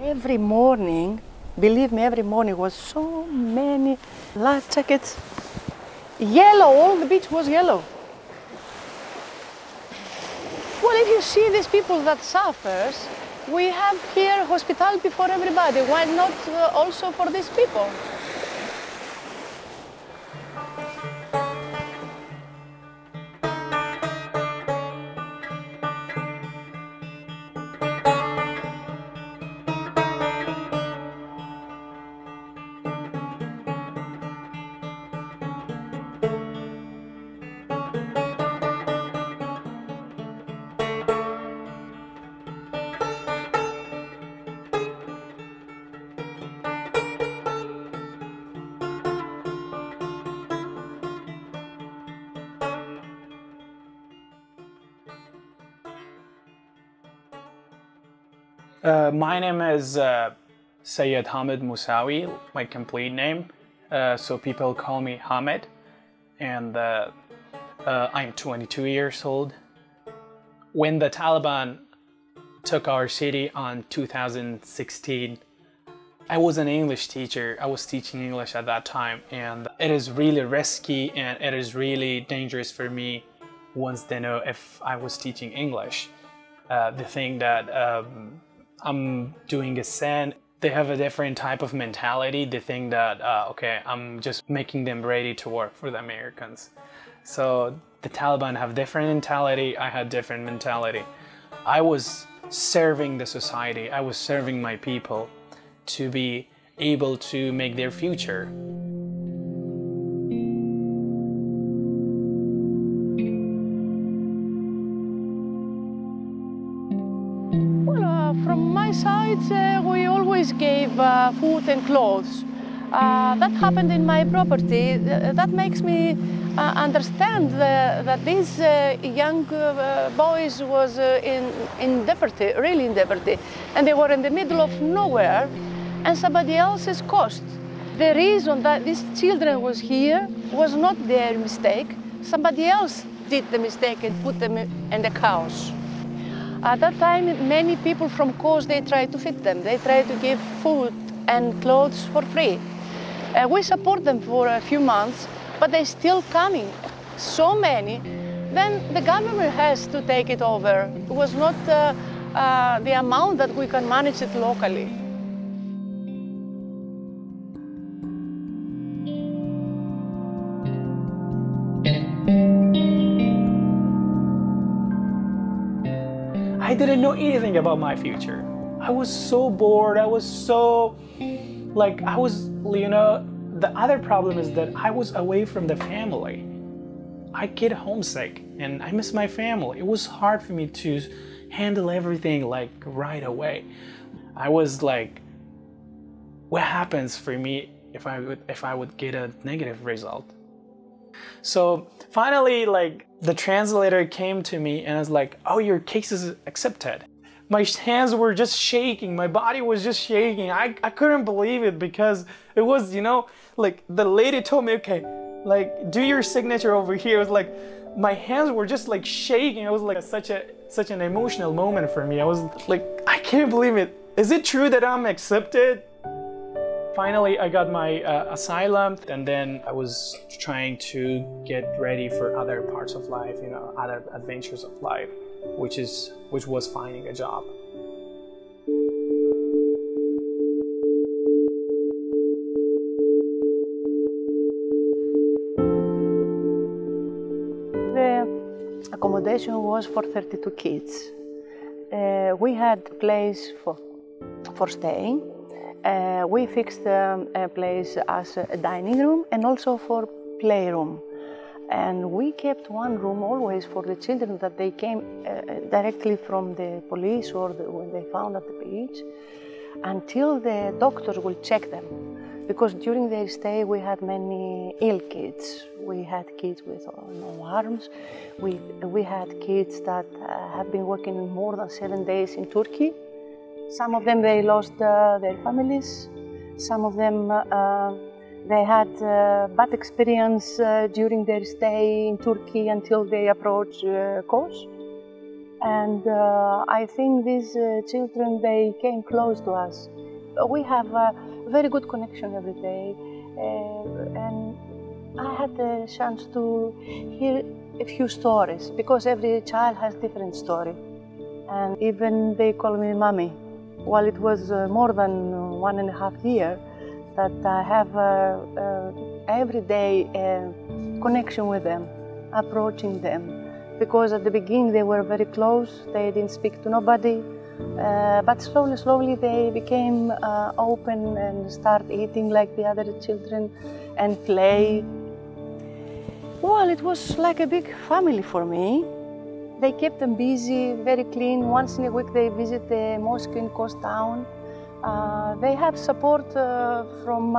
Every morning, believe me, every morning was so many life jackets. Yellow, all the beach was yellow. Well, if you see these people that suffers, we have here hospitality for everybody. Why not also for these people? My name is Sayed Hamid Musawi, my complete name. So people call me Hamid, and I'm 22 years old. When the Taliban took our city on 2016, I was an English teacher. I was teaching English at that time, and it is really risky and it is really dangerous for me once they know if I was teaching English. The thing that I'm doing a sin. They have a different type of mentality. They think that, okay, I'm just making them ready to work for the Americans. So the Taliban have different mentality. I had different mentality. I was serving the society. I was serving my people to be able to make their future. From my side, we always gave food and clothes. That happened in my property. That makes me understand that these young boys was in poverty, really in poverty, and they were in the middle of nowhere, and somebody else's cost. The reason that these children was here was not their mistake. Somebody else did the mistake and put them in the house. At that time, many people from coast, they tried to feed them. They tried to give food and clothes for free. We support them for a few months, but they're still coming, so many. Then the government has to take it over. It was not the amount that we can manage it locally. I didn't know anything about my future. I was so bored. I was so, the other problem is that I was away from the family. I get homesick and I miss my family. It was hard for me to handle everything like right away. I was like, what happens for me if I would get a negative result? So finally, the translator came to me and was like, oh, your case is accepted. My hands were just shaking. My body was just shaking. I couldn't believe it because it was, the lady told me, okay, do your signature over here. It was like, my hands were just shaking. It was like such an emotional moment for me. I was like, I can't believe it. Is it true that I'm accepted? Finally, I got my asylum, and then I was trying to get ready for other parts of life, other adventures of life, which was finding a job. The accommodation was for 32 kids. We had a place for staying. We fixed a place as a dining room and also for playroom. And we kept one room always for the children that they came directly from the police or when they found at the beach, until the doctors will check them. Because during their stay we had many ill kids. We had kids with no arms. We had kids that have been working more than 7 days in Turkey. Some of them, they lost their families. Some of them, they had bad experience during their stay in Turkey until they approached Kos. And I think these children, they came close to us. We have a very good connection every day, and I had the chance to hear a few stories, because every child has different story. And even they call me mommy. Well, it was more than 1.5 years that I have every day connection with them, approaching them. Because at the beginning they were very close, they didn't speak to nobody. But slowly they became open and start eating like the other children and play. Well, it was like a big family for me. They kept them busy, very clean. Once in a week they visit the mosque in Coast Town. They have support from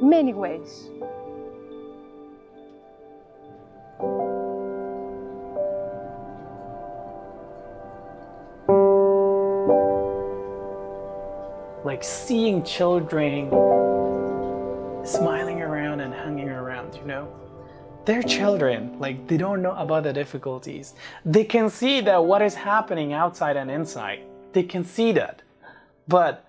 many ways. Like seeing children smiling around and hanging around, you know? They're children, like they don't know about the difficulties. They can see that what is happening outside and inside. They can see that. But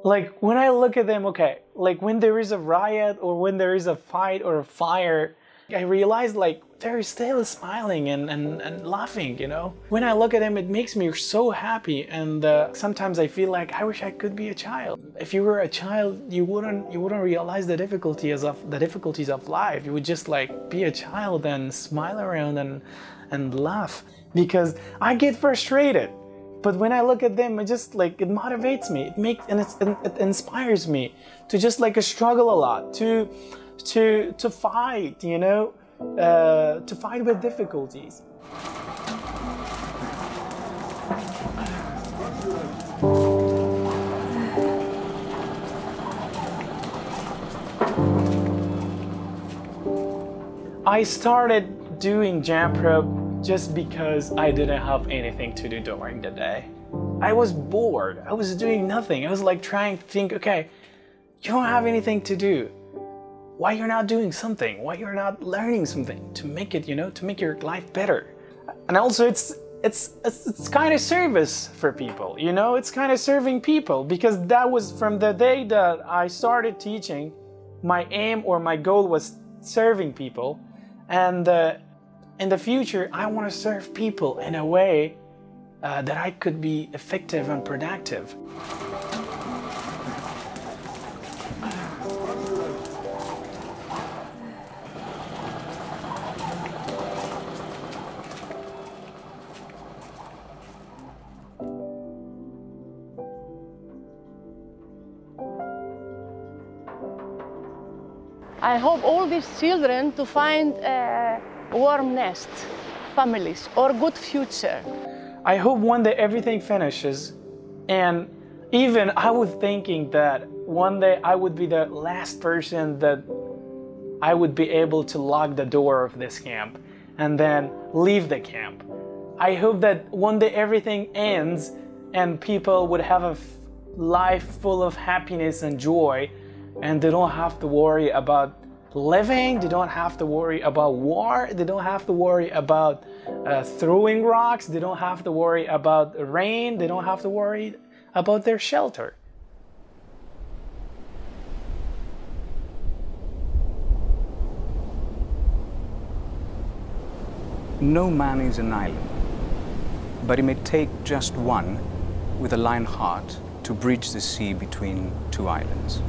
like when I look at them, okay, like when there is a riot or when there is a fight or a fire, I realize like they're still smiling and laughing, you know? When I look at them, it makes me so happy, and sometimes I feel like I wish I could be a child. If you were a child, you wouldn't realize the difficulties of life. You would just like be a child and smile around and laugh. Because I get frustrated, but when I look at them, it just like it motivates me. It inspires me to just like struggle a lot, to fight, you know, to fight with difficulties. I started doing jump rope just because I didn't have anything to do during the day. I was bored. I was doing nothing. I was like trying to think, okay, you don't have anything to do. Why you're not doing something? Why you're not learning something to make it, you know, to make your life better? And also it's kind of service for people, you know, it's kind of serving people, because that was from the day that I started teaching, my aim or my goal was serving people. And in the future, I want to serve people in a way that I could be effective and productive. I hope all these children to find a warm nest, families, or good future. I hope one day everything finishes, and even I was thinking that one day I would be the last person that I would be able to lock the door of this camp and then leave the camp. I hope that one day everything ends and people would have a life full of happiness and joy, and they don't have to worry about living, they don't have to worry about war, they don't have to worry about throwing rocks, they don't have to worry about rain, they don't have to worry about their shelter. No man is an island, but it may take just one with a lion heart to bridge the sea between two islands.